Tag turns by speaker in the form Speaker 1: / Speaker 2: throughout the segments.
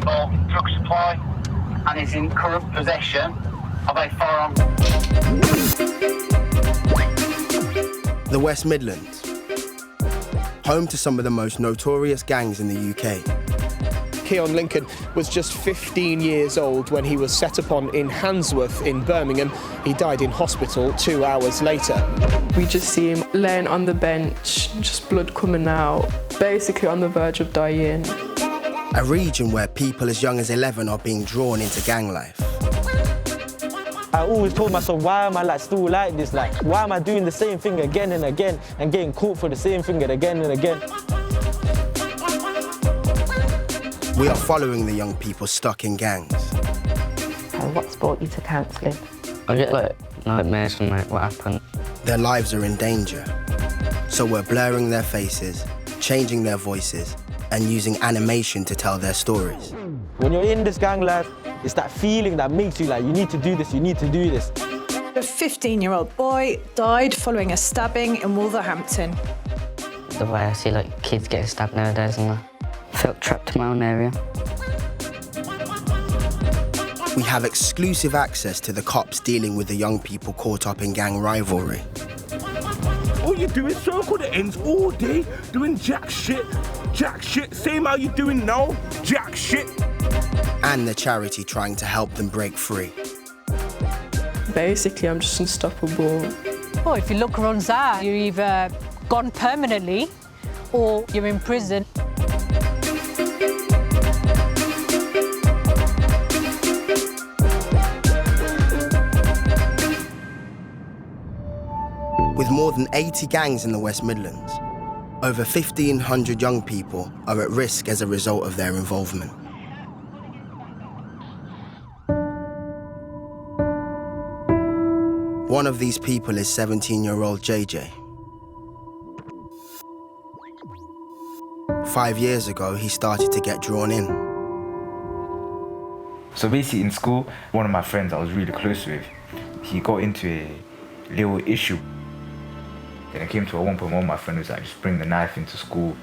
Speaker 1: involved in drug supply and is in current possession of a firearm.
Speaker 2: The West Midlands, home to some of the most notorious gangs in the UK.
Speaker 3: Keon Lincoln was just 15 years old when he was set upon in Handsworth in Birmingham. He died in hospital 2 hours later.
Speaker 4: We just see him laying on the bench, just blood coming out, basically on the verge of dying.
Speaker 2: A region where people as young as 11 are being drawn into gang life.
Speaker 5: I always told myself, why am I still like this? Why am I doing the same thing again and again and getting caught for the same thing again and again?
Speaker 2: We are following the young people stuck in gangs.
Speaker 6: What's brought you to counselling?
Speaker 7: I get nightmares from what happened.
Speaker 2: Their lives are in danger, so we're blurring their faces, changing their voices, and using animation to tell their stories.
Speaker 5: When you're in this gang life, it's that feeling that makes you you need to do this, you need to do this.
Speaker 8: A 15-year-old boy died following a stabbing in Wolverhampton.
Speaker 7: The way I see kids getting stabbed nowadays, and I felt trapped in my own area.
Speaker 2: We have exclusive access to the cops dealing with the young people caught up in gang rivalry.
Speaker 9: All you do is circle the ends all day, doing jack shit, same how you doing now, jack shit.
Speaker 2: And the charity trying to help them break free.
Speaker 4: Basically, I'm just unstoppable.
Speaker 10: Oh, if you look around there, you're either gone permanently or you're in prison.
Speaker 2: With more than 80 gangs in the West Midlands, over 1,500 young people are at risk as a result of their involvement. One of these people is 17-year-old JJ. 5 years ago, he started to get drawn in.
Speaker 11: So basically in school, one of my friends I was really close with, he got into a little issue. Then I came to one point where my friend was like, just bring the knife into school.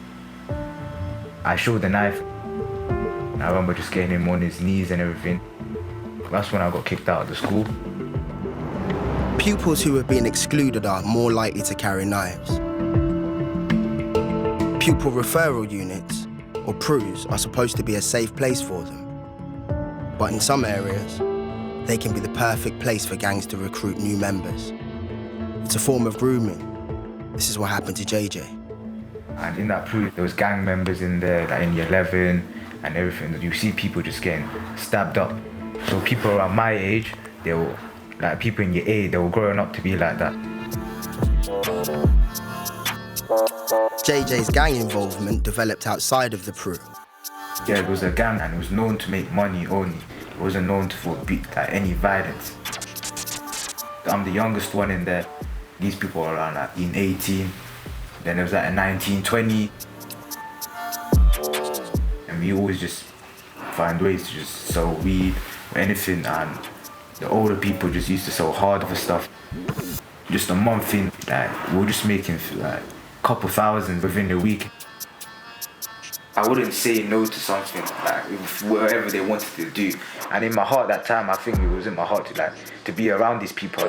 Speaker 11: I showed the knife. And I remember just getting him on his knees and everything. That's when I got kicked out of the school.
Speaker 2: Pupils who have been excluded are more likely to carry knives. Pupil referral units, or PRUs, are supposed to be a safe place for them. But in some areas, they can be the perfect place for gangs to recruit new members. It's a form of grooming. This is what happened to JJ.
Speaker 11: And in that PRU, there was gang members in there, in year 11 and everything. You see people just getting stabbed up. So people around my age, they were people in year 8, they were growing up to be like that.
Speaker 2: JJ's gang involvement developed outside of the PRU.
Speaker 11: Yeah, it was a gang and it was known to make money only. It wasn't known for any violence. I'm the youngest one in there. These people are around in 18. Then there was a 19, 20. And we always just find ways to just sell weed or anything. And the older people just used to sell harder stuff. Just a month in, we were just making a couple thousand within a week. I wouldn't say no to something, whatever they wanted to do. And in my heart that time, I think it was in my heart to be around these people.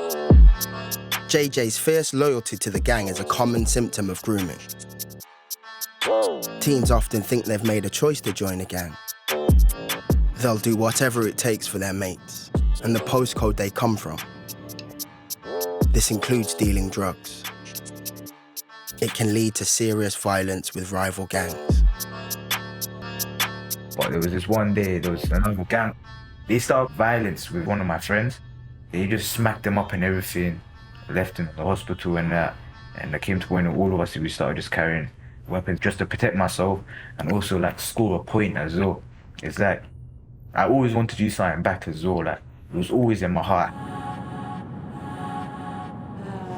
Speaker 2: JJ's fierce loyalty to the gang is a common symptom of grooming. Teens often think they've made a choice to join a gang. They'll do whatever it takes for their mates and the postcode they come from. This includes dealing drugs. It can lead to serious violence with rival gangs.
Speaker 11: But there was this one day, there was another gang. They started violence with one of my friends. They just smacked him up and everything, left him in the hospital and that. And it came to when all of us, we started just carrying weapons just to protect myself and also score a point as well. It's I always wanted to do something back as well. It was always in my heart.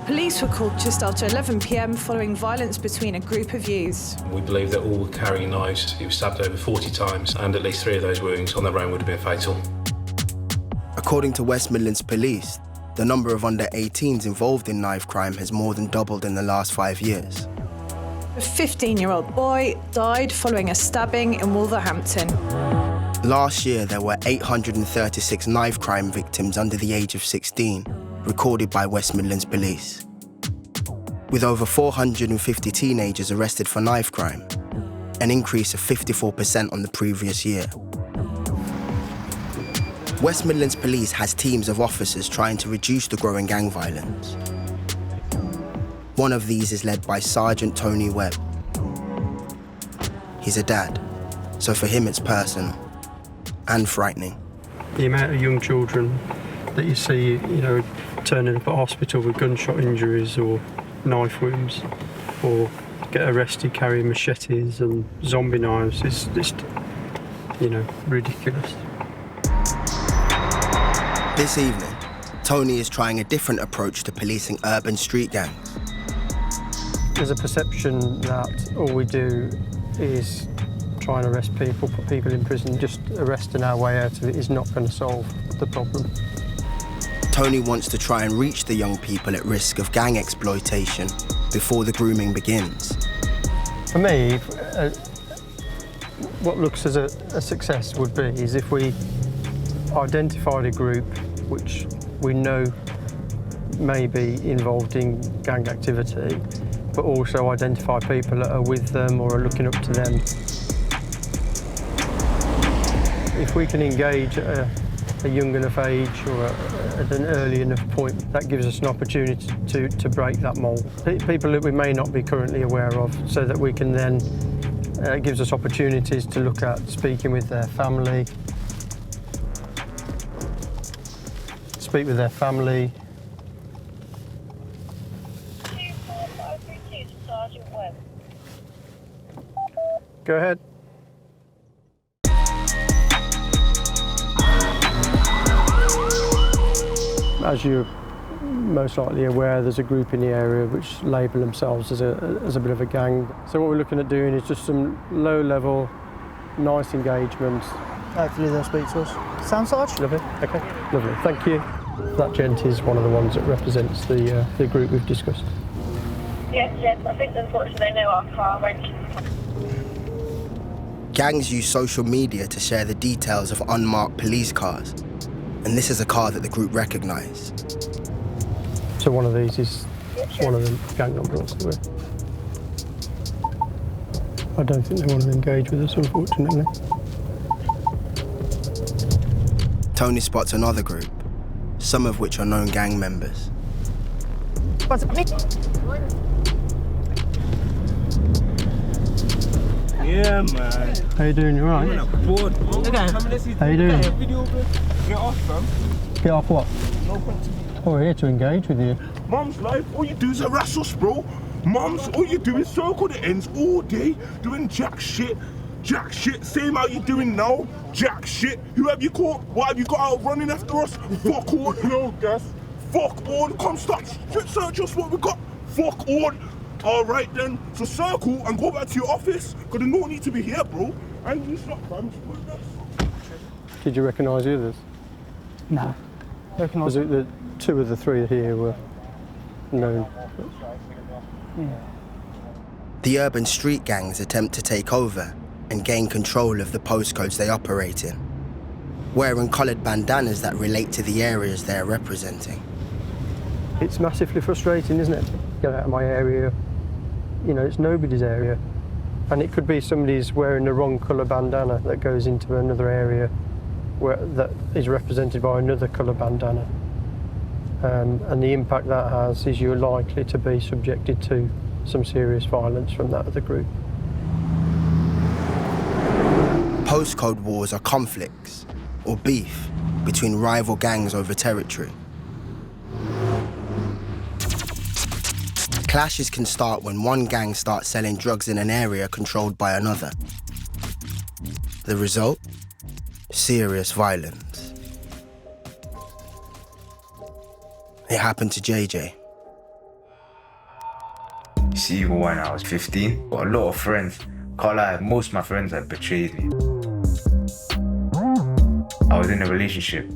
Speaker 8: Police were called just after 11 p.m. following violence between a group of youths.
Speaker 12: We believe that all were carrying knives. He was stabbed over 40 times and at least 3 of those wounds on their own would have been fatal.
Speaker 2: According to West Midlands Police, the number of under 18s involved in knife crime has more than doubled in the last 5 years.
Speaker 8: A 15-year-old boy died following a stabbing in Wolverhampton.
Speaker 2: Last year, there were 836 knife crime victims under the age of 16, recorded by West Midlands Police. With over 450 teenagers arrested for knife crime, an increase of 54% on the previous year. West Midlands Police has teams of officers trying to reduce the growing gang violence. One of these is led by Sergeant Tony Webb. He's a dad, so for him it's personal and frightening.
Speaker 13: The amount of young children that you see, turning up at hospital with gunshot injuries or knife wounds, or get arrested carrying machetes and zombie knives is just, ridiculous.
Speaker 2: This evening, Tony is trying a different approach to policing urban street gangs.
Speaker 13: There's a perception that all we do is try and arrest people, put people in prison. Just arresting our way out of it is not going to solve the problem.
Speaker 2: Tony wants to try and reach the young people at risk of gang exploitation before the grooming begins.
Speaker 13: For me, what looks as a success would be is if we identified a group which we know may be involved in gang activity, but also identify people that are with them or are looking up to them. If we can engage at a young enough age or at an early enough point, that gives us an opportunity to break that mould. People that we may not be currently aware of, so that we can then, it gives us opportunities to look at speaking with their family, speak with their family. Go ahead. As you're most likely aware, there's a group in the area which label themselves as a bit of a gang. So what we're looking at doing is just some low-level, nice engagement.
Speaker 14: Hopefully they'll speak to us. Sound Sarge?
Speaker 13: Lovely. Okay, lovely. Thank you. That gent is one of the ones that represents the group we've discussed.
Speaker 15: Yes, I think unfortunately they know our car range.
Speaker 2: Gangs use social media to share the details of unmarked police cars, and this is a car that the group recognised.
Speaker 13: So one of these is one of the gang numbers. I don't think they want to engage with us, unfortunately.
Speaker 2: Tony spots another group, some of which are known gang members.
Speaker 9: Yeah, man.
Speaker 13: How you doing? You all right?
Speaker 9: Okay.
Speaker 13: How you doing?
Speaker 9: Get off, fam.
Speaker 13: Get off what?
Speaker 9: No point to me.
Speaker 13: Oh, we're here to engage with you.
Speaker 9: Mom's life, all you do is harass us, bro. Mom's, all you do is circle the ends all day, doing jack shit. Jack shit, same how you doing now. Jack shit. Who have you caught? What have you got out running after us? Fuck all. No, gas. Fuck all. Come stop. Search us what we got. Fuck all. All right then. So circle and go back to your office. Cause there's no need to be here, bro. And you stop, fam.
Speaker 13: Did you recognise the others?
Speaker 14: No.
Speaker 13: Was it the two of the three here were known?
Speaker 14: Yeah.
Speaker 2: The urban street gangs attempt to take over and gain control of the postcodes they operate in, wearing coloured bandanas that relate to the areas they are representing.
Speaker 13: It's massively frustrating, isn't it? Get out of my area. It's nobody's area. And it could be somebody's wearing the wrong colour bandana that goes into another area that is represented by another colour bandana. And the impact that has is you're likely to be subjected to some serious violence from that other group.
Speaker 2: Postcode wars are conflicts or beef between rival gangs over territory. Clashes can start when one gang starts selling drugs in an area controlled by another. The result? Serious violence. It happened to JJ.
Speaker 11: See, even when I was 15, got a lot of friends. Can't lie, most of my friends had betrayed me. I was in a relationship,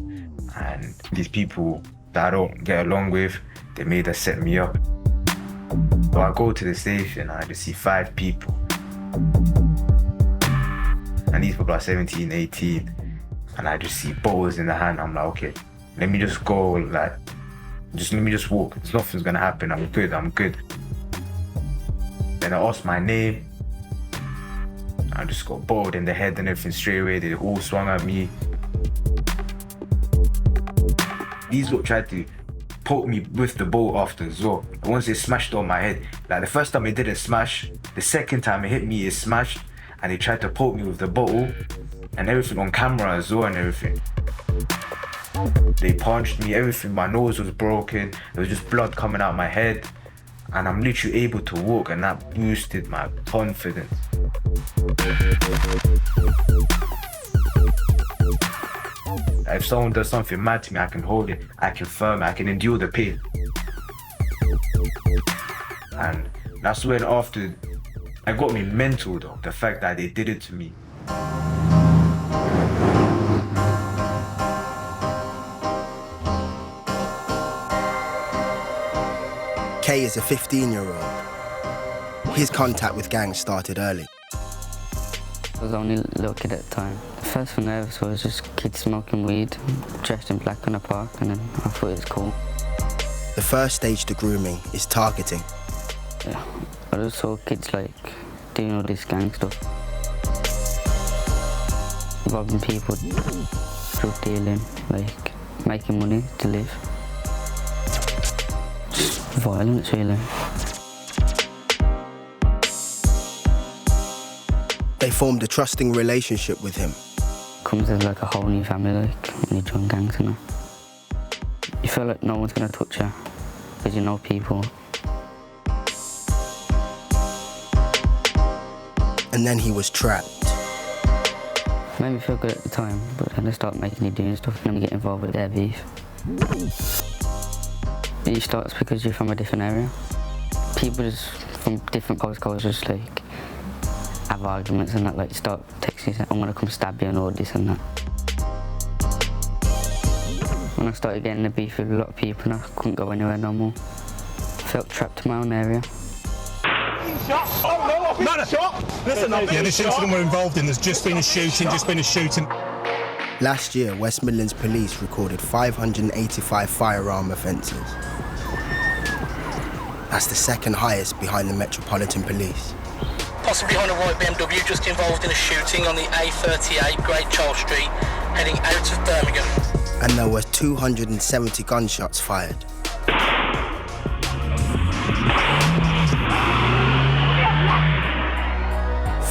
Speaker 11: and these people that I don't get along with, they made us set me up. So I go to the station and I just see 5 people. and these people are 17, 18, and I just see bottles in the hand. I'm like, okay, let me just go, like, let me just walk. Nothing's gonna happen. I'm good. Then I asked my name. I just got bowled in the head and everything straight away. They all swung at me. These lot tried to poke me with the bowl after as well. Once it smashed on my head, like the first time it didn't smash, the second time it hit me, it smashed, and they tried to poke me with the bottle and everything on camera as well and everything. They punched me, everything, my nose was broken, there was just blood coming out my head, and I'm literally able to walk, and that boosted my confidence. If someone does something mad to me, I can hold it, I can firm it, I can endure the pain. And that's when after, it got me mental though, the fact that they did it to me.
Speaker 2: Kay is a 15-year-old. His contact with gangs started early.
Speaker 7: I was only a little kid at the time. The first thing I ever saw was just kids smoking weed, dressed in black in a park, and then I thought it was cool.
Speaker 2: The first stage to grooming is targeting.
Speaker 7: Yeah, I just saw kids like doing all this gang stuff. Robbing people, drug dealing, like making money to live. Just violence really.
Speaker 2: They formed a trusting relationship with him.
Speaker 7: Comes as like a whole new family, like when you join gangs and that. You feel like no one's gonna touch you because you know people.
Speaker 2: And then he was trapped.
Speaker 7: It made me feel good at the time, but then they start making you doing stuff and then you get involved with their beef. It starts because you're from a different area. People just from different postcodes just like have arguments and that, like start texting you saying, I'm gonna come stab you and all this and that. When I started getting the beef with a lot of people, I couldn't go anywhere no more. Felt trapped in my own area.
Speaker 16: Yeah, this incident we're involved in, there's just been a shooting.
Speaker 2: Last year, West Midlands police recorded 585 firearm offences. That's the second highest behind the Metropolitan Police.
Speaker 17: Possibly behind a white BMW, just involved in a shooting on the A38 Great Charles Street, heading out of Birmingham.
Speaker 2: And there were 270 gunshots fired.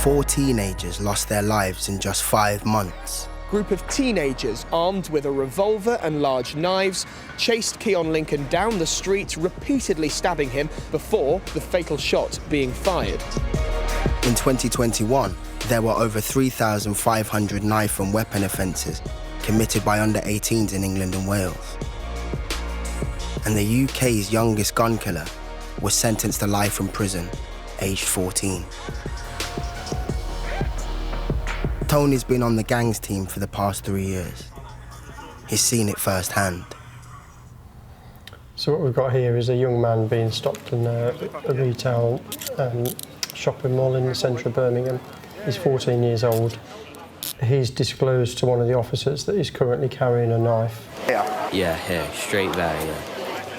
Speaker 2: 4 teenagers lost their lives in just 5 months.
Speaker 3: Group of teenagers armed with a revolver and large knives chased Keon Lincoln down the street, repeatedly stabbing him before the fatal shot being fired.
Speaker 2: In 2021, there were over 3,500 knife and weapon offences committed by under 18s in England and Wales. And the UK's youngest gun killer was sentenced to life in prison, aged 14. Tony's been on the gangs team for the past 3 years. He's seen it firsthand.
Speaker 13: So what we've got here is a young man being stopped in a retail shopping mall in the centre of Birmingham. He's 14 years old. He's disclosed to one of the officers that he's currently carrying a knife.
Speaker 18: Yeah, here, straight there, yeah.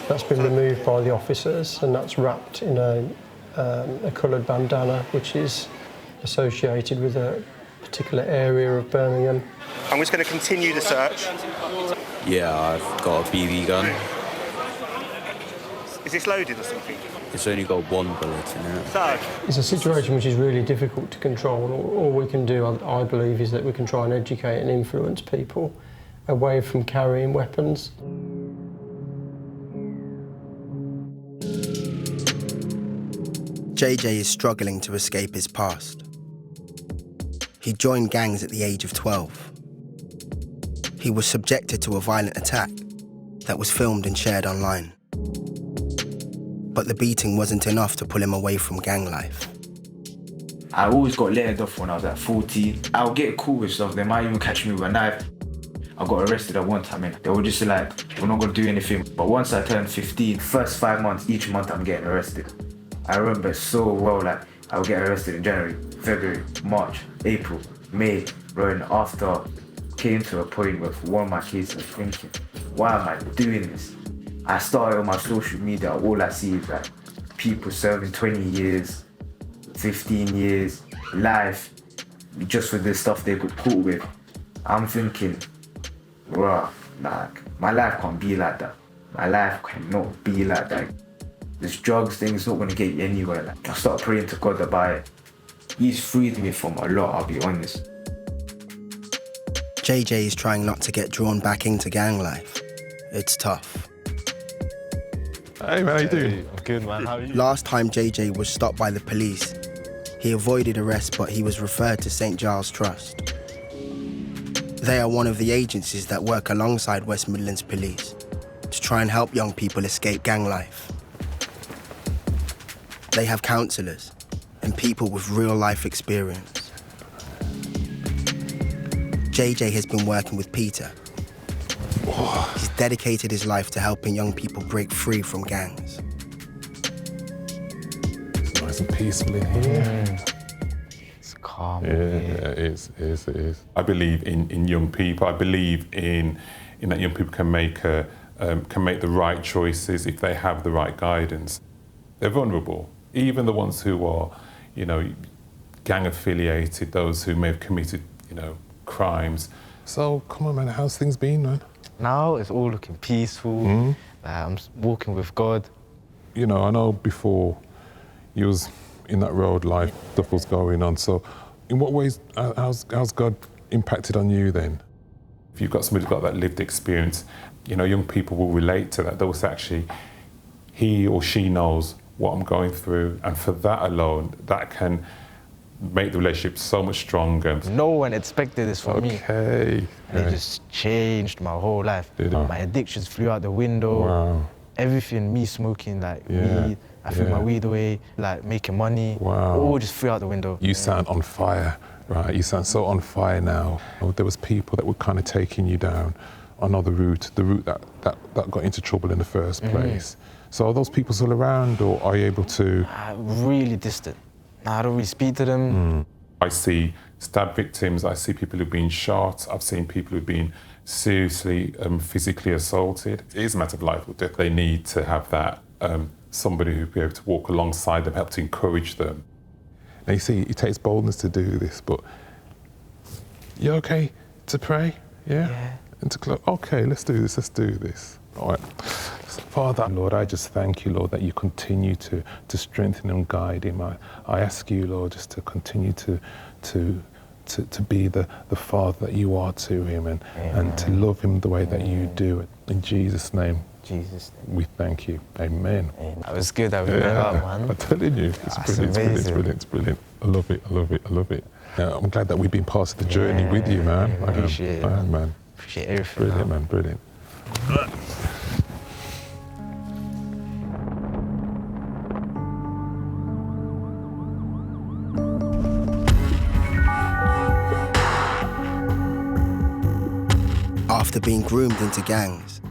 Speaker 13: That's been removed by the officers and that's wrapped in a coloured bandana which is associated with a particular area of Birmingham.
Speaker 19: I'm just going to continue the search.
Speaker 18: Yeah, I've got a BB gun.
Speaker 19: Is this loaded or something?
Speaker 18: It's only got one bullet in it.
Speaker 19: So,
Speaker 13: it's a situation which is really difficult to control. All we can do, I believe, is that we can try and educate and influence people away from carrying weapons.
Speaker 2: JJ is struggling to escape his past. He joined gangs at the age of 12. He was subjected to a violent attack that was filmed and shared online. But the beating wasn't enough to pull him away from gang life.
Speaker 11: I always got let off when I was at 14. I'll get caught with stuff. They might even catch me with a knife. I got arrested at one time and they were just like, we're not gonna do anything. But once I turned 15, first 5 months, each month I'm getting arrested. I remember so well, like I would get arrested in January, February, March, April, made, bro, and after came to a point where one of my kids was thinking, why am I doing this? I started on my social media, all I see is like people serving 20 years, 15 years, life, just for the stuff they got caught with. I'm thinking, bruh, like, my life can't be like that. My life cannot be like that. This drugs thing is not gonna get you anywhere. Like, I start praying to God about it. He's freed me from a lot, I'll be honest.
Speaker 2: JJ is trying not to get drawn back into gang life. It's tough.
Speaker 20: Hey man, how you doing? I'm good, man. How are you?
Speaker 2: Last time JJ was stopped by the police, he avoided arrest, but he was referred to St. Giles Trust. They are one of the agencies that work alongside West Midlands Police to try and help young people escape gang life. They have counsellors and people with real-life experience. JJ has been working with Peter. He's dedicated his life to helping young people break free from gangs.
Speaker 20: It's nice and peaceful in here.
Speaker 5: It's calm.
Speaker 20: Yeah, it is. I believe in young people. I believe in that young people can make the right choices if they have the right guidance. They're vulnerable. Even the ones who are, gang affiliated, those who may have committed, crimes. So come on, man. How's things been, man?
Speaker 5: Now it's all looking peaceful. I'm walking with God.
Speaker 20: I know before you was in that road life, stuff was going on. So in what ways, how's God impacted on you then? If you've got somebody who's got that lived experience, young people will relate to that. They'll say, actually, he or she knows what I'm going through. And for that alone, that can make the relationship so much stronger.
Speaker 5: No one expected this from me.
Speaker 20: Okay.
Speaker 5: It just changed my whole life. My addictions flew out the window.
Speaker 20: Wow.
Speaker 5: Everything, me smoking weed, I threw my weed away, making money.
Speaker 20: Wow.
Speaker 5: All just flew out the window.
Speaker 20: You sound on fire, right? You sound so on fire now. There was people that were kind of taking you down another route, the route that got into trouble in the first place. So are those people still around, or are you able to?
Speaker 5: Really distant. I don't really speak to them.
Speaker 20: I see stab victims, I see people who've been shot, I've seen people who've been seriously physically assaulted. It is a matter of life or death. They need to have that, somebody who'll be able to walk alongside them, help to encourage them. Now you see, it takes boldness to do this, but you okay to pray? Yeah? And to close, okay, let's do this. All right. Father, Lord, I just thank you, Lord, that you continue to strengthen and guide him. I ask you, Lord, just to continue to be the father that you are to him and to love him the way that you do. In Jesus' name, we thank you. Amen.
Speaker 5: That was good that we met up, man.
Speaker 20: I'm telling you, it's brilliant. I love it. I'm glad that we've been part of the journey with you, man.
Speaker 5: Appreciate it,
Speaker 20: man.
Speaker 5: Appreciate everything.
Speaker 20: Brilliant, man, brilliant.
Speaker 2: After being groomed into gangs,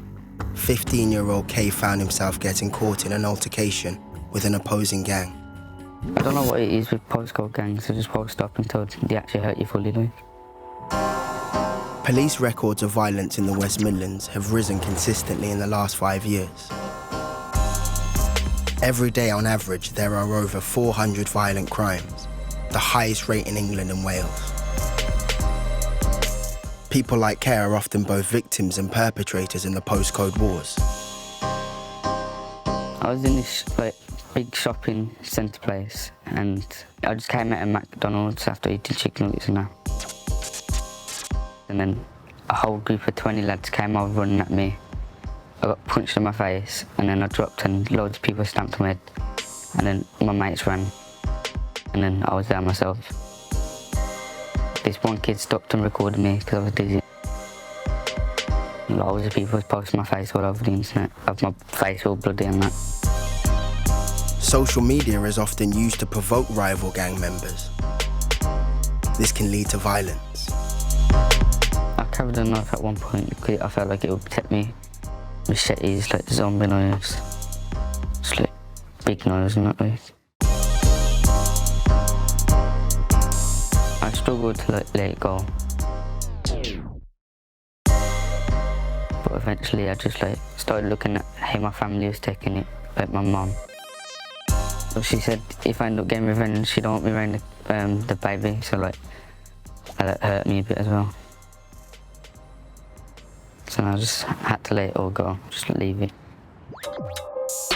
Speaker 2: 15-year-old Kay found himself getting caught in an altercation with an opposing gang.
Speaker 7: I don't know what it is with postcode gangs, they just won't stop until they actually hurt you fully, like.
Speaker 2: Police records of violence in the West Midlands have risen consistently in the last 5 years. Every day on average, there are over 400 violent crimes, the highest rate in England and Wales. People like Kay are often both victims and perpetrators in the postcode wars.
Speaker 7: I was in this big shopping centre place and I just came out of McDonald's after eating chicken nuggets and that. And then a whole group of 20 lads came over running at me. I got punched in my face and then I dropped and loads of people stamped my head. And then my mates ran and then I was there myself. This one kid stopped and recorded me because I was dizzy. Loads of people was posting my face all over the internet, of my face all bloody and that.
Speaker 2: Social media is often used to provoke rival gang members. This can lead to violence.
Speaker 7: I carried a knife at one point because I felt like it would protect me. Machetes, like zombie knives. Just like big knives and that, like. I just struggled to like let it go. But eventually I just like started looking at how my family was taking it, like my mum. So she said if I end up getting revenge, she don't want me around the baby, so like that hurt me a bit as well. So I just had to let it all go, just leave it.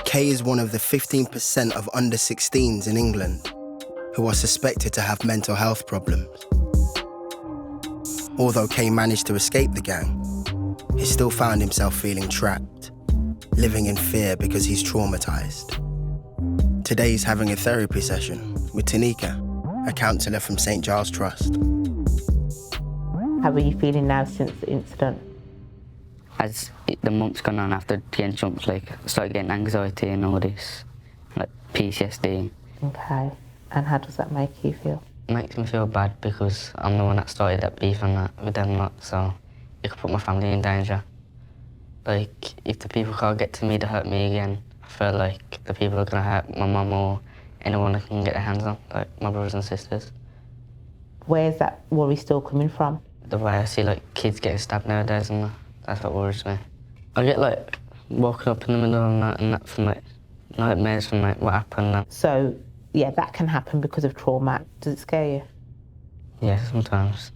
Speaker 2: Kay is one of the 15% of under 16s in England who are suspected to have mental health problems. Although Kay managed to escape the gang, he still found himself feeling trapped, living in fear because he's traumatised. Today he's having a therapy session with Tanika, a counsellor from St Giles Trust.
Speaker 6: How are you feeling now since the incident?
Speaker 7: As the months gone on after getting jumped, like I started getting anxiety and all this, like PTSD.
Speaker 6: Okay, and how does that make you feel?
Speaker 7: It makes me feel bad because I'm the one that started that beef and that with them lot, so it could put my family in danger. Like, if the people can't get to me to hurt me again, I feel like the people are gonna hurt my mum or anyone that can get their hands on, like my brothers and sisters.
Speaker 6: Where's that worry still coming from?
Speaker 7: The way I see like kids getting stabbed nowadays and that's what worries me. I get like woken up in the middle of the night and that from like nightmares from like what happened.
Speaker 6: So, yeah, that can happen because of trauma. Does it scare you?
Speaker 7: Yeah, sometimes.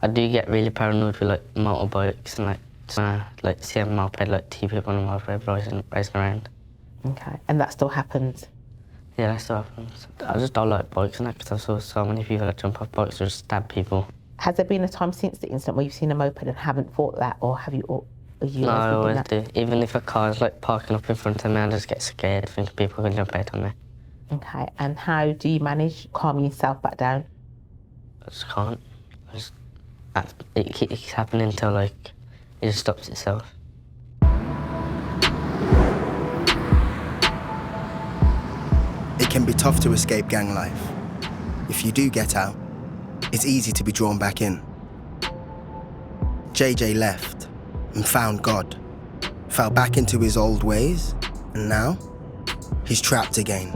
Speaker 7: I do get really paranoid with like motorbikes and like when I like see a moped like two people on a moped racing around.
Speaker 6: Okay, and that still happens?
Speaker 7: Yeah, that still happens. I just don't like bikes and that because I saw so many people that jump off bikes or just stab people.
Speaker 6: Has there been a time since the incident where you've seen a moped and haven't thought that, or have you? Or are you
Speaker 7: No, I always
Speaker 6: that?
Speaker 7: do. Even if a car's like parking up in front of me, I just get scared thinking people can jump out on me.
Speaker 6: Okay, and how do you manage calming yourself back down?
Speaker 7: I just can't. It keeps happening until like it just stops itself.
Speaker 2: It can be tough to escape gang life. If you do get out, it's easy to be drawn back in. JJ left and found God, fell back into his old ways, and now he's trapped again.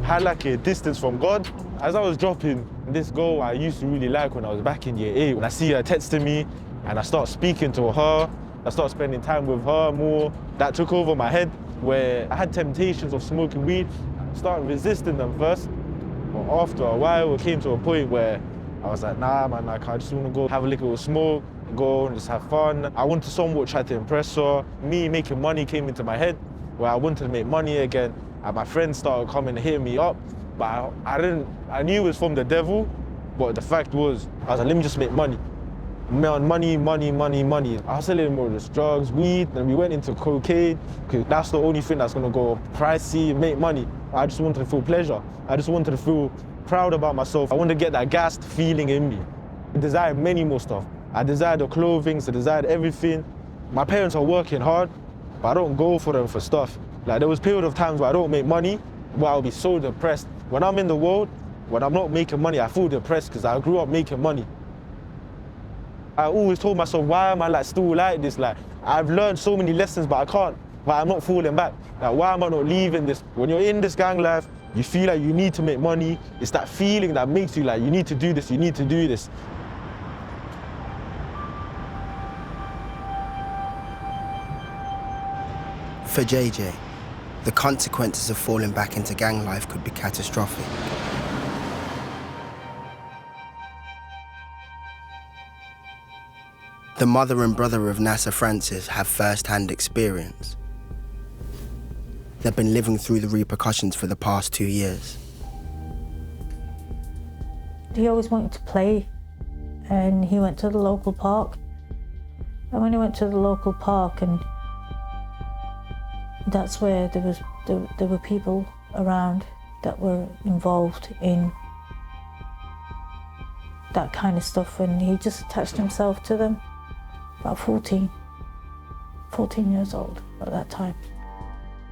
Speaker 5: Had like a distance from God. As I was dropping, this girl I used to really like when I was back in year 8, when I see her texting me and I start speaking to her, I start spending time with her more, that took over my head where I had temptations of smoking weed, started resisting them first. But after a while, it came to a point where I was like, nah man, like, I just want to go have a little smoke, go and just have fun. I wanted to somewhat try to impress her. Me making money came into my head where I wanted to make money again. And my friends started coming and hitting me up. But I knew it was from the devil, but the fact was, I was like, let me just make money. Money. I was selling more just drugs, weed, and we went into cocaine, because that's the only thing that's gonna go pricey, make money. I just wanted to feel pleasure. I just wanted to feel proud about myself. I wanted to get that gassed feeling in me. I desired many more stuff. I desired the clothing, I desired everything. My parents are working hard, but I don't go for them for stuff. Like, there was a period of times where I don't make money, where I'll be so depressed. When I'm in the world, when I'm not making money, I feel depressed because I grew up making money. I always told myself, why am I like still like this? Like, I've learned so many lessons, but I can't. But I'm not falling back. Like, why am I not leaving this? When you're in this gang life, you feel like you need to make money. It's that feeling that makes you like, you need to do this, you need to do this.
Speaker 2: For JJ, the consequences of falling back into gang life could be catastrophic. The mother and brother of Nasser Francis have first-hand experience. They've been living through the repercussions for the past 2 years.
Speaker 21: He always wanted to play, and he went to the local park. And when he went to the local park, and that's where there were people around that were involved in that kind of stuff, and he just attached himself to them. About 14 years old at that time.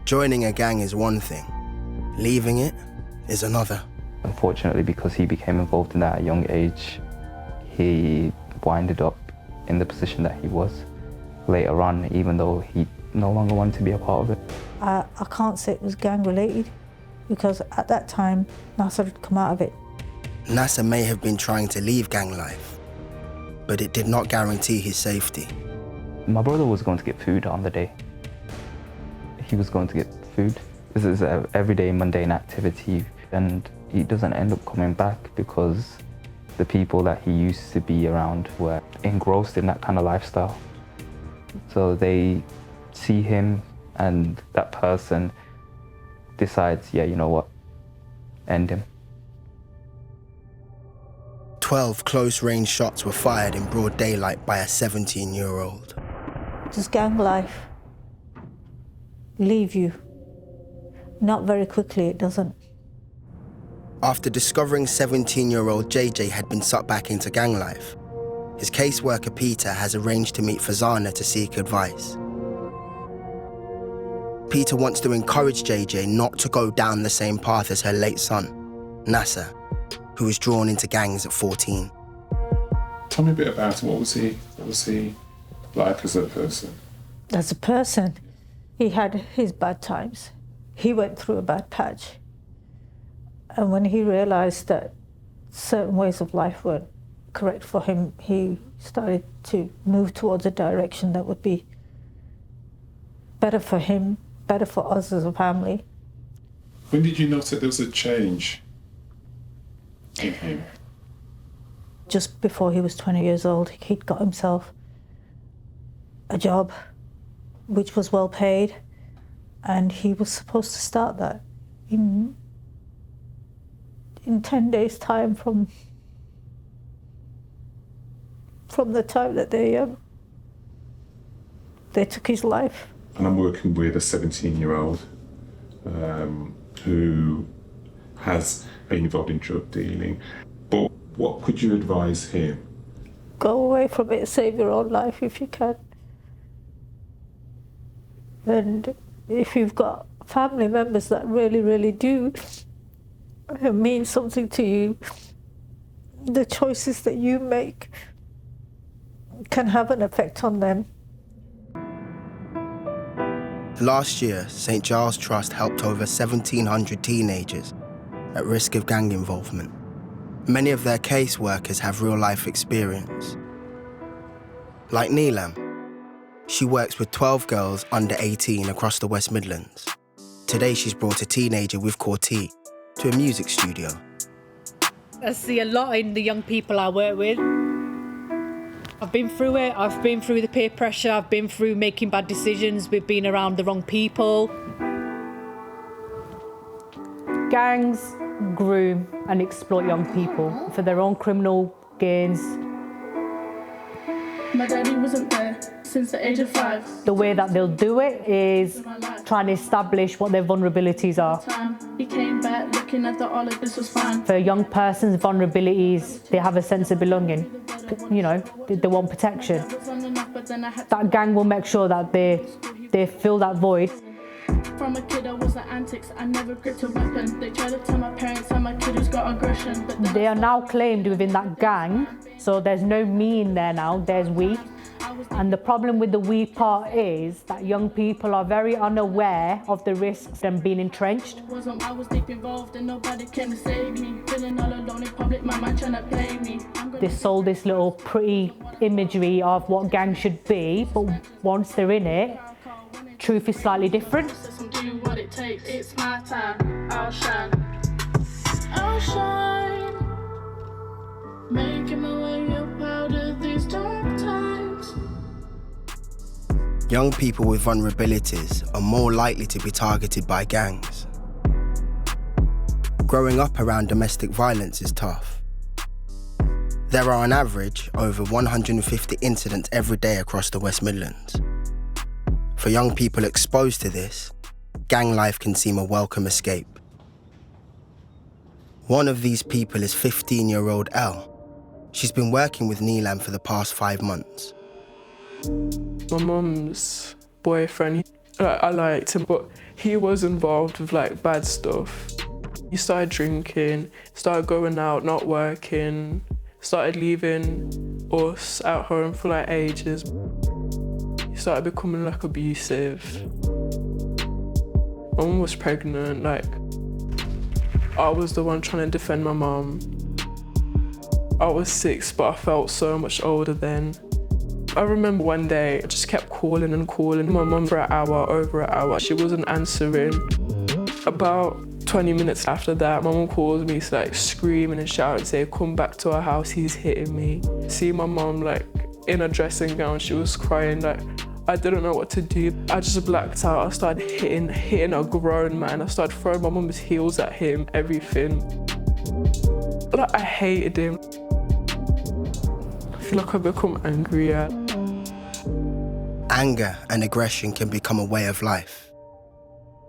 Speaker 2: Joining a gang is one thing, leaving it is another.
Speaker 22: Unfortunately, because he became involved in that at a young age, he winded up in the position that he was later on, even though he no longer wanted to be a part of it.
Speaker 21: I can't say it was gang related. because at that time, Nasser had come out of it.
Speaker 2: Nasser may have been trying to leave gang life, but it did not guarantee his safety.
Speaker 22: My brother was going to get food on the day. He was going to get food. This is an everyday mundane activity, and he doesn't end up coming back because the people that he used to be around were engrossed in that kind of lifestyle. So they see him and that person decides, yeah, you know what, end him.
Speaker 2: 12 close-range shots were fired in broad daylight by a 17-year-old.
Speaker 21: Does gang life leave you? Not very quickly, it doesn't.
Speaker 2: After discovering 17-year-old JJ had been sucked back into gang life, his caseworker Peter has arranged to meet Fazana to seek advice. Peter wants to encourage JJ not to go down the same path as her late son, Nasser, who was drawn into gangs at 14.
Speaker 20: Tell me a bit about him. What was he like as a person?
Speaker 21: As a person, he had his bad times. He went through a bad patch. And when he realised that certain ways of life weren't correct for him, he started to move towards a direction that would be better for him, better for us as a family.
Speaker 20: When did you notice there was a change in him?
Speaker 21: Just before he was 20 years old, he'd got himself a job which was well paid, and he was supposed to start that in 10 days' time from the time that they took his life.
Speaker 20: And I'm working with a 17-year-old who has been involved in drug dealing. But what could you advise him?
Speaker 21: Go away from it, save your own life if you can. And if you've got family members that really, really do mean something to you, the choices that you make can have an effect on them.
Speaker 2: Last year, St. Giles Trust helped over 1,700 teenagers at risk of gang involvement. Many of their caseworkers have real-life experience. Like Neelam, she works with 12 girls under 18 across the West Midlands. Today, she's brought a teenager with Corti to a music studio.
Speaker 10: I see a lot in the young people I work with. I've been through it. I've been through the peer pressure. I've been through making bad decisions with being around the wrong people. Gangs groom and exploit young people for their own criminal gains.
Speaker 1: My daddy wasn't there since the age of 5.
Speaker 10: The way that they'll do it is trying to establish what their vulnerabilities are.
Speaker 1: He came back looking at all of this was fine.
Speaker 10: For a young person's vulnerabilities, they have a sense of belonging. You know, they want protection. That gang will make sure that they fill that void.
Speaker 1: From a kid I wasn't antics, I never gripped a weapon. They tried to tell my parents that my kid has got aggression. But
Speaker 10: they are now claimed within that gang, so there's no me in there now, there's we. And the problem with the we part is that young people are very unaware of the risks and being entrenched.
Speaker 1: I was deep involved and nobody came to save me. Feeling all alone in public, my man trying to play me.
Speaker 10: They sold this little pretty imagery of what gangs should be, but once they're in it, truth is slightly different.
Speaker 1: Do what it takes. It's my time. I'll shine. I'll shine. Making my way up out of these dark times.
Speaker 2: Young people with vulnerabilities are more likely to be targeted by gangs. Growing up around domestic violence is tough. There are on average over 150 incidents every day across the West Midlands. For young people exposed to this, gang life can seem a welcome escape. One of these people is 15-year-old Elle. She's been working with Neelam for the past 5 months.
Speaker 4: My mum's boyfriend, I liked him, but he was involved with bad stuff. He started drinking, started going out, not working, started leaving us at home for ages. He started becoming abusive. My mum was pregnant, I was the one trying to defend my mum. I was 6, but I felt so much older then. I remember one day I just kept calling and calling my mum for an hour, over an hour. She wasn't answering. About 20 minutes after that, my mum calls me, like screaming and shouting, saying, "Come back to our house, he's hitting me." See my mum like in a dressing gown, she was crying, like I didn't know what to do. I just blacked out. I started hitting a grown man. I started throwing my mum's heels at him, everything. Like I hated him. I feel like I've become angrier.
Speaker 2: Anger and aggression can become a way of life.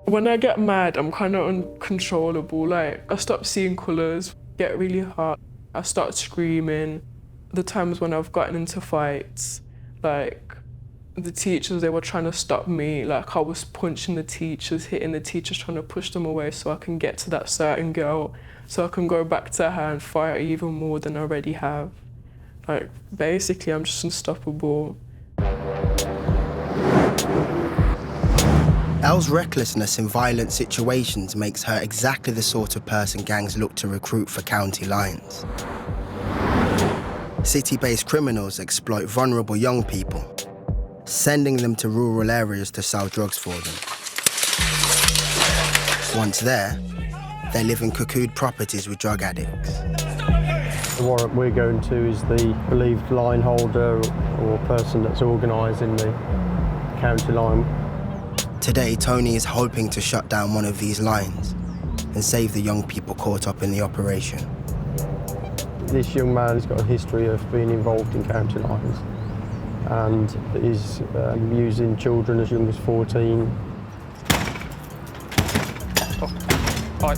Speaker 4: When I get mad, I'm kind of uncontrollable. Like, I stop seeing colours, get really hot. I start screaming. The times when I've gotten into fights, like, the teachers, they were trying to stop me. Like, I was punching the teachers, hitting the teachers, trying to push them away so I can get to that certain girl, so I can go back to her and fight her even more than I already have. Like, basically, I'm just unstoppable.
Speaker 2: Elle's recklessness in violent situations makes her exactly the sort of person gangs look to recruit for county lines. City-based criminals exploit vulnerable young people, sending them to rural areas to sell drugs for them. Once there, they live in cocooned properties with drug addicts.
Speaker 13: The warrant we're going to is the believed line holder or person that's organising the county line.
Speaker 2: Today, Tony is hoping to shut down one of these lines and save the young people caught up in the operation.
Speaker 13: This young man has got a history of being involved in county lines and is using children as young as 14.
Speaker 8: Right.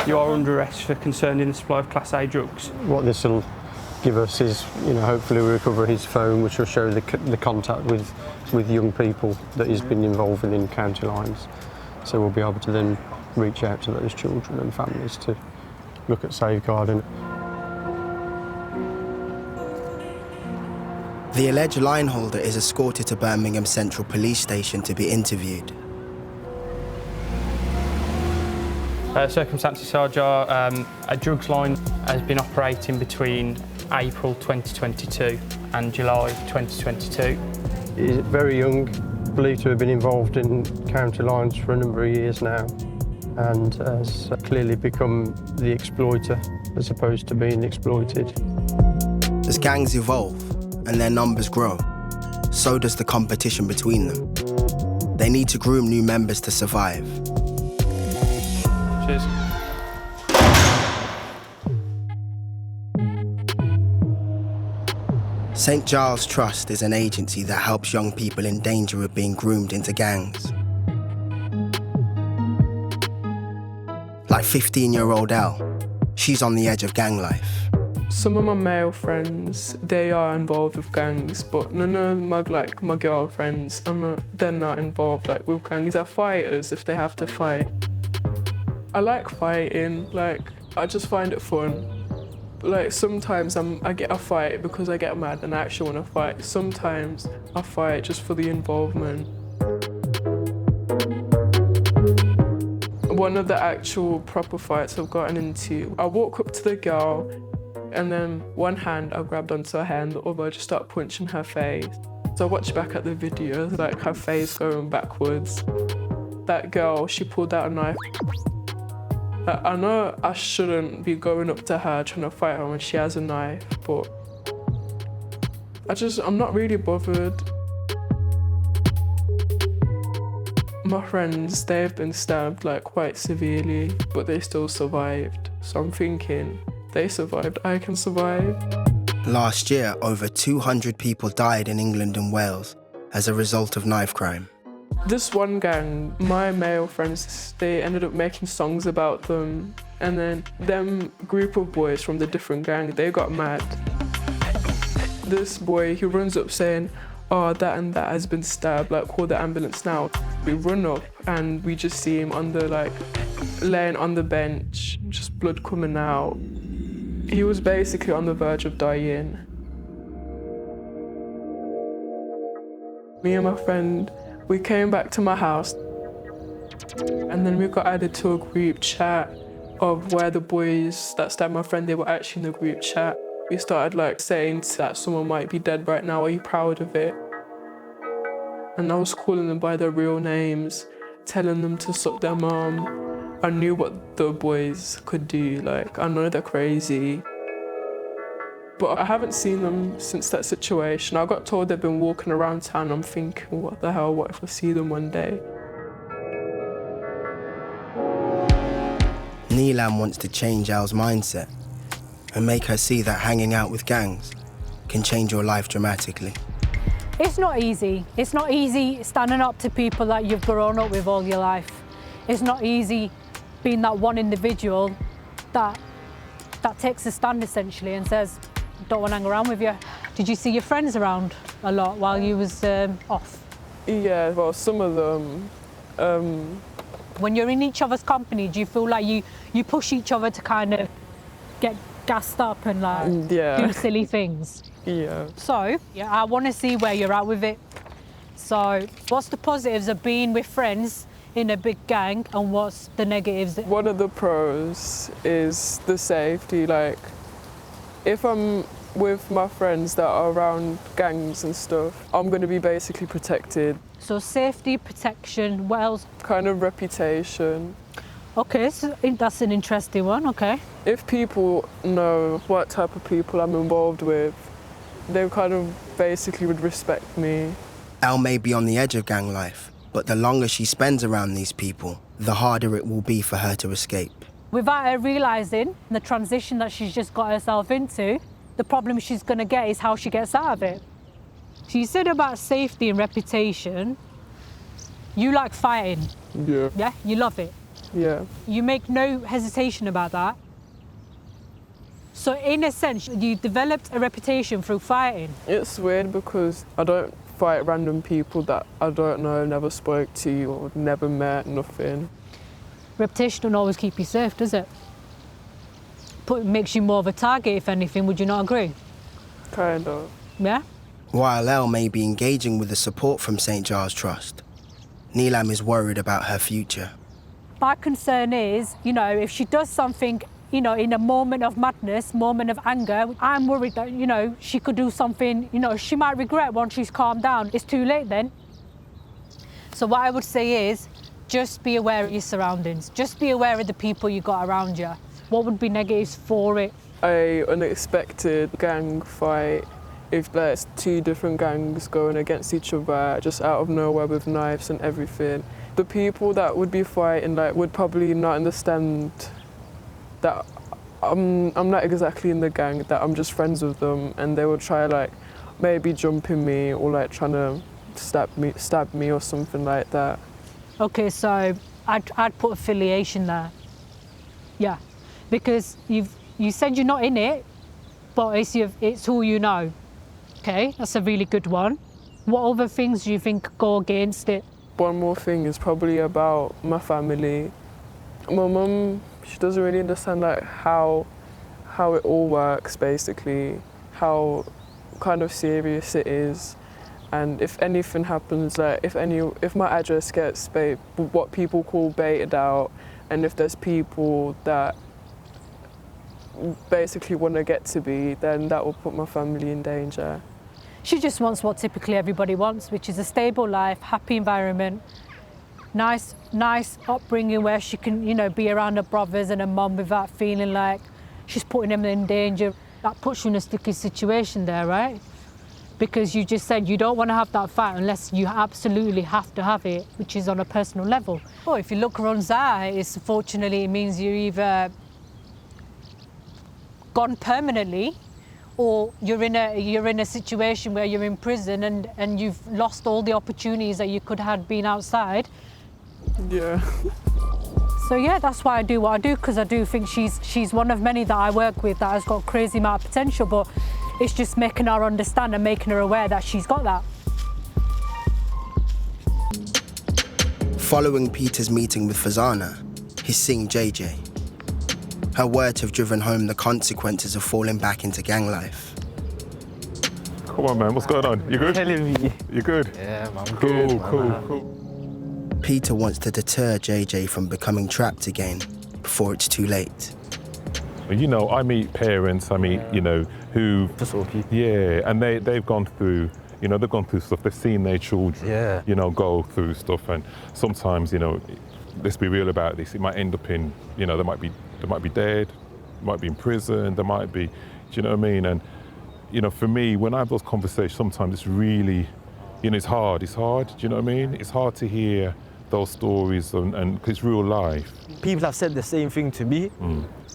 Speaker 8: You are under arrest for concerning the supply of Class A drugs.
Speaker 13: What this will give us is, hopefully we recover his phone, which will show the contact with young people that he's been involved in county lines. So we'll be able to then reach out to those children and families to look at safeguarding.
Speaker 2: The alleged line holder is escorted to Birmingham Central Police Station to be interviewed.
Speaker 8: Circumstances are a drugs line has been operating between April 2022 and July 2022.
Speaker 13: He's very young, believed to have been involved in county lines for a number of years now, and has clearly become the exploiter as opposed to being exploited.
Speaker 2: As gangs evolve and their numbers grow, so does the competition between them. They need to groom new members to survive.
Speaker 8: Cheers.
Speaker 2: St. Giles Trust is an agency that helps young people in danger of being groomed into gangs. Like 15-year-old Elle, she's on the edge of gang life.
Speaker 4: Some of my male friends, they are involved with gangs, but none of my girlfriends, they're not involved with gangs. They're fighters if they have to fight. I like fighting, I just find it fun. But sometimes I get a fight because I get mad and I actually want to fight. Sometimes I fight just for the involvement. One of the actual proper fights I've gotten into, I walk up to the girl and then one hand I grabbed onto her hand, the other I just start punching her face. So I watch back at the video, her face going backwards. That girl, she pulled out a knife. I know I shouldn't be going up to her trying to fight her when she has a knife, but I'm not really bothered. My friends, they've been stabbed quite severely, but they still survived. So I'm thinking, they survived, I can survive.
Speaker 2: Last year, over 200 people died in England and Wales as a result of knife crime.
Speaker 4: This one gang, my male friends, they ended up making songs about them, and then them group of boys from the different gang, they got mad. This boy, he runs up saying, "Oh, that and that has been stabbed, call the ambulance now." We run up and we just see him laying on the bench, just blood coming out. He was basically on the verge of dying. Me and my friend, we came back to my house and then we got added to a group chat of where the boys that stabbed my friend, they were actually in the group chat. We started like saying that someone might be dead right now, are you proud of it? And I was calling them by their real names, telling them to suck their mum. I knew what the boys could do, like I know they're crazy. But I haven't seen them since that situation. I got told they've been walking around town. I'm thinking, what the hell, what if I see them one day?
Speaker 2: Neelam wants to change Al's mindset and make her see that hanging out with gangs can change your life dramatically.
Speaker 10: It's not easy. It's not easy standing up to people that you've grown up with all your life. It's not easy being that one individual that takes a stand essentially and says, don't want to hang around with you. Did you see your friends around a lot while you was off?
Speaker 4: Yeah, well, some of them.
Speaker 10: When you're in each other's company, do you feel like you push each other to kind of get gassed up and like do silly things?
Speaker 4: Yeah.
Speaker 10: So, yeah, I want to see where you're at with it. So, what's the positives of being with friends in a big gang and what's the negatives?
Speaker 4: One of the pros is the safety. Like, if I'm with my friends that are around gangs and stuff, I'm going to be basically protected.
Speaker 10: So safety, protection, what else?
Speaker 4: Kind of reputation.
Speaker 10: Okay, so that's an interesting one, okay.
Speaker 4: If people know what type of people I'm involved with, they kind of basically would respect me.
Speaker 2: Al may be on the edge of gang life, but the longer she spends around these people, the harder it will be for her to escape.
Speaker 10: Without her realising the transition that she's just got herself into, the problem she's going to get is how she gets out of it. So you said about safety and reputation. You like fighting.
Speaker 4: Yeah.
Speaker 10: Yeah? You love it.
Speaker 4: Yeah.
Speaker 10: You make no hesitation about that. So in a sense, you developed a reputation through fighting.
Speaker 4: It's weird because I don't fight random people that I don't know, never spoke to or never met, nothing.
Speaker 10: Reputation don't always keep you safe, does it? But it makes you more of a target, if anything, would you not agree?
Speaker 4: Kind of.
Speaker 10: Yeah?
Speaker 2: While Elle may be engaging with the support from St. Giles Trust, Neelam is worried about her future.
Speaker 10: My concern is, you know, if she does something, you know, in a moment of madness, moment of anger, I'm worried that, you know, she could do something, you know, she might regret once she's calmed down. It's too late then. So what I would say is, just be aware of your surroundings. Just be aware of the people you got around you. What would be negatives for it?
Speaker 4: An unexpected gang fight. If there's two different gangs going against each other, just out of nowhere with knives and everything, the people that would be fighting would probably not understand that I'm not exactly in the gang, that I'm just friends with them, and they would try maybe jumping me or trying to stab me or something like that.
Speaker 10: Okay, so I'd put affiliation there. Yeah, because you said you're not in it, but it's who you know. Okay, that's a really good one. What other things do you think go against it?
Speaker 4: One more thing is probably about my family. My mum, she doesn't really understand how it all works, basically, how kind of serious it is. And if anything happens, if my address gets what people call baited out, and if there's people that basically want to get to me, then that will put my family in danger.
Speaker 10: She just wants what typically everybody wants, which is a stable life, happy environment, nice upbringing where she can, you know, be around her brothers and her mum without feeling like she's putting them in danger. That puts you in a sticky situation there, right? Because you just said you don't want to have that fight unless you absolutely have to have it, which is on a personal level. Oh, if you look around that, unfortunately it means you're either gone permanently, or you're in a situation where you're in prison and you've lost all the opportunities that you could have been outside.
Speaker 4: Yeah.
Speaker 10: So yeah, that's why I do what I do, because I do think she's one of many that I work with that has got a crazy amount of potential, but it's just making her understand and making her aware that she's got that.
Speaker 2: Following Peter's meeting with Fazana, he's seeing JJ. Her words have driven home the consequences of falling back into gang life.
Speaker 20: Come on, man, what's going on? You good?
Speaker 12: Telling me.
Speaker 20: You good?
Speaker 12: Yeah, man, I'm
Speaker 20: Cool,
Speaker 12: good,
Speaker 20: cool,
Speaker 12: man.
Speaker 20: cool.
Speaker 2: Peter wants to deter JJ from becoming trapped again before it's too late.
Speaker 20: You know, I meet parents, you know, who... Yeah, and they've gone through, you know, they've gone through stuff. They've seen their children, you know, go through stuff. And sometimes, you know, let's be real about this, it might end up in, you know, they might be dead, might be in prison, they might be, do you know what I mean? And, you know, for me, when I have those conversations, sometimes it's really, you know, it's hard, do you know what I mean? It's hard to hear those stories and 'cause it's real life.
Speaker 12: People have said the same thing to me,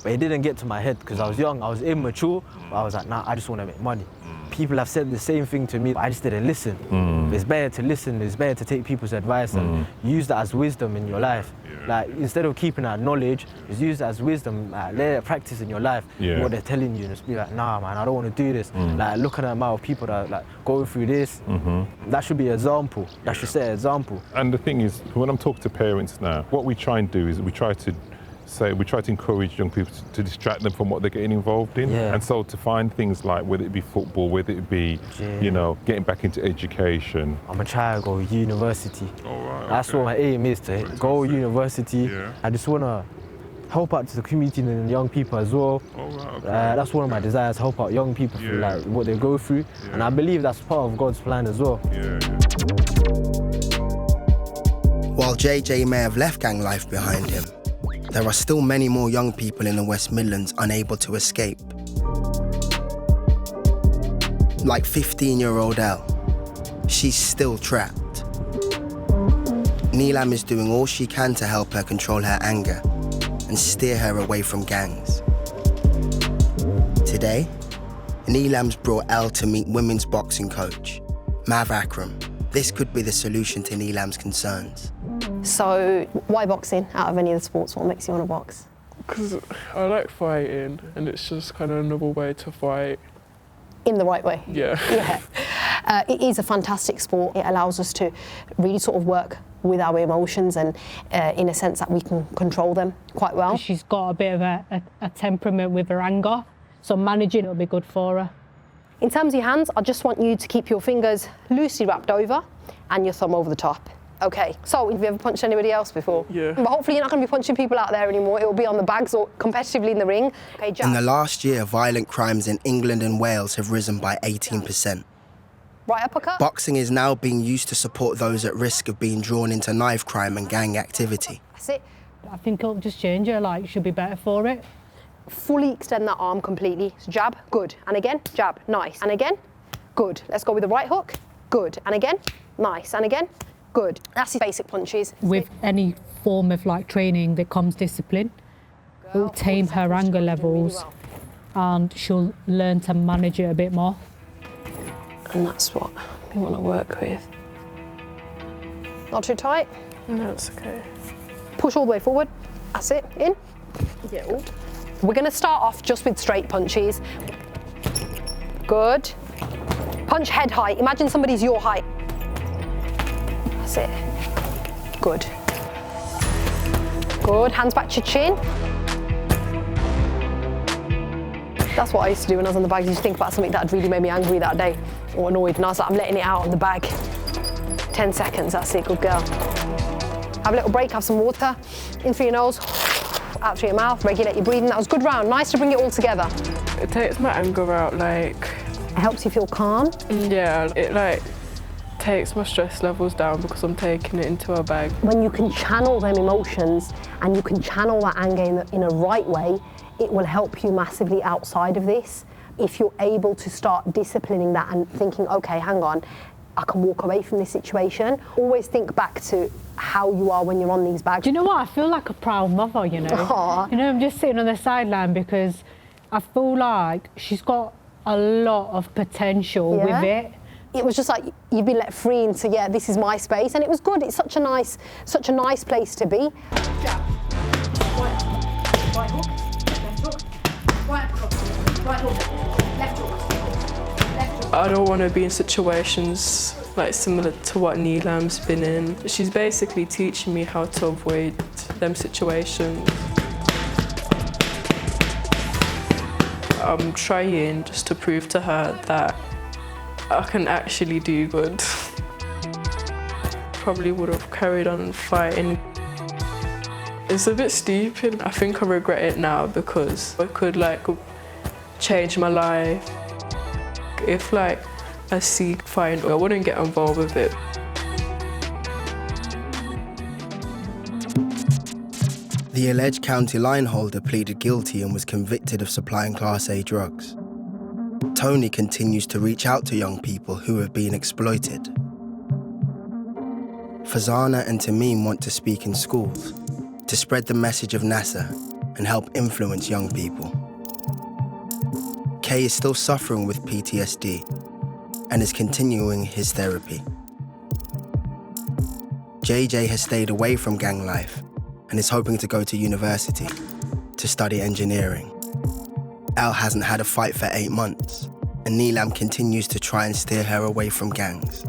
Speaker 12: but it didn't get to my head because I was young, I was immature, but I was like, nah, I just want to make money. People have said the same thing to me, but I just didn't listen. It's better to listen, it's better to take people's advice and use that as wisdom in your life. Like, instead of keeping that knowledge, just use it as wisdom, let it practice in your life, what they're telling you, and just be like, nah, man, I don't want to do this. Like, looking at the amount of people that are like going through this, that should be an example, that should set an example.
Speaker 20: And the thing is, when I'm talking to parents now, what we try and do is we try to encourage young people to distract them from what they're getting involved in. And so to find things like, whether it be football, whether it be, you know, getting back into education.
Speaker 12: I'm gonna try to go university. That's what my aim is, to go university. I just wanna help out to the community and young people as well. That's one of my desires, help out young people through like what they go through. And I believe that's part of God's plan as well.
Speaker 2: While JJ may have left gang life behind him, there are still many more young people in the West Midlands unable to escape. Like 15-year-old Elle, she's still trapped. Neelam is doing all she can to help her control her anger and steer her away from gangs. Today, Neelam's brought Elle to meet women's boxing coach, Mav Akram. This could be the solution to Neelam's concerns.
Speaker 15: So, why boxing out of any of the sports? What makes you want to box?
Speaker 4: Because I like fighting, and it's just kind of another way to fight.
Speaker 15: In the right way?
Speaker 4: Yeah.
Speaker 15: It is a fantastic sport. It allows us to really sort of work with our emotions and in a sense that we can control them quite well.
Speaker 10: She's got a bit of a temperament with her anger, so managing it will be good for her.
Speaker 15: In terms of your hands, I just want you to keep your fingers loosely wrapped over and your thumb over the top. Okay, so have you ever punched anybody else before?
Speaker 4: Yeah.
Speaker 15: But hopefully you're not going to be punching people out there anymore. It will be on the bags or competitively in the ring. Okay, jab.
Speaker 2: In the last year, violent crimes in England and Wales have risen by 18%.
Speaker 15: Right uppercut.
Speaker 2: Boxing is now being used to support those at risk of being drawn into knife crime and gang activity.
Speaker 15: That's it.
Speaker 10: I think it'll just change her, like, she'll be better for it.
Speaker 15: Fully extend that arm completely. So jab, good. And again, jab, nice. And again, good. Let's go with the right hook, good. And again, nice. And again, good. That's the basic punches.
Speaker 10: With any form of like training that comes discipline, it will tame her anger levels and she'll learn to manage it a bit more.
Speaker 15: And that's what we want to work with. Not too tight?
Speaker 4: No, it's okay.
Speaker 15: Push all the way forward. That's it. In. Yeah. We're going to start off just with straight punches. Good. Punch head height. Imagine somebody's your height. That's it. Good. Good. Hands back to your chin. That's what I used to do when I was on the bag. I used to think about something that had really made me angry that day or annoyed, and I was like, I'm letting it out on the bag. 10 seconds, that's it, good girl. Have a little break, have some water. In through your nose, out through your mouth, regulate your breathing. That was a good round. Nice to bring it all together.
Speaker 4: It takes my anger out, like...
Speaker 15: It helps you feel calm?
Speaker 4: Yeah, it like takes my stress levels down because I'm taking it into a bag.
Speaker 15: When you can channel them emotions and you can channel that anger in a right way, it will help you massively outside of this. If you're able to start disciplining that and thinking, okay, hang on, I can walk away from this situation. Always think back to how you are when you're on these bags.
Speaker 10: Do you know what? I feel like a proud mother, you know.
Speaker 15: Aww.
Speaker 10: You know, I'm just sitting on the sideline because I feel like she's got a lot of potential with it.
Speaker 15: It was just like you've been let free into, yeah, this is my space, and it was good. It's such a nice place to be. Jab. Right hook, left hook, right hook, right hook, left hook, left hook.
Speaker 4: I don't want to be in situations like similar to what Neelam's been in. She's basically teaching me how to avoid them situations. I'm trying just to prove to her that I can actually do good. Probably would have carried on fighting. It's a bit stupid. I think I regret it now because I could change my life. If I see fine, I wouldn't get involved with it.
Speaker 2: The alleged county line holder pleaded guilty and was convicted of supplying Class A drugs. Tony continues to reach out to young people who have been exploited. Fazana and Tamim want to speak in schools to spread the message of NASA and help influence young people. Kay is still suffering with PTSD and is continuing his therapy. JJ has stayed away from gang life and is hoping to go to university to study engineering. Al hasn't had a fight for 8 months, and Neelam continues to try and steer her away from gangs.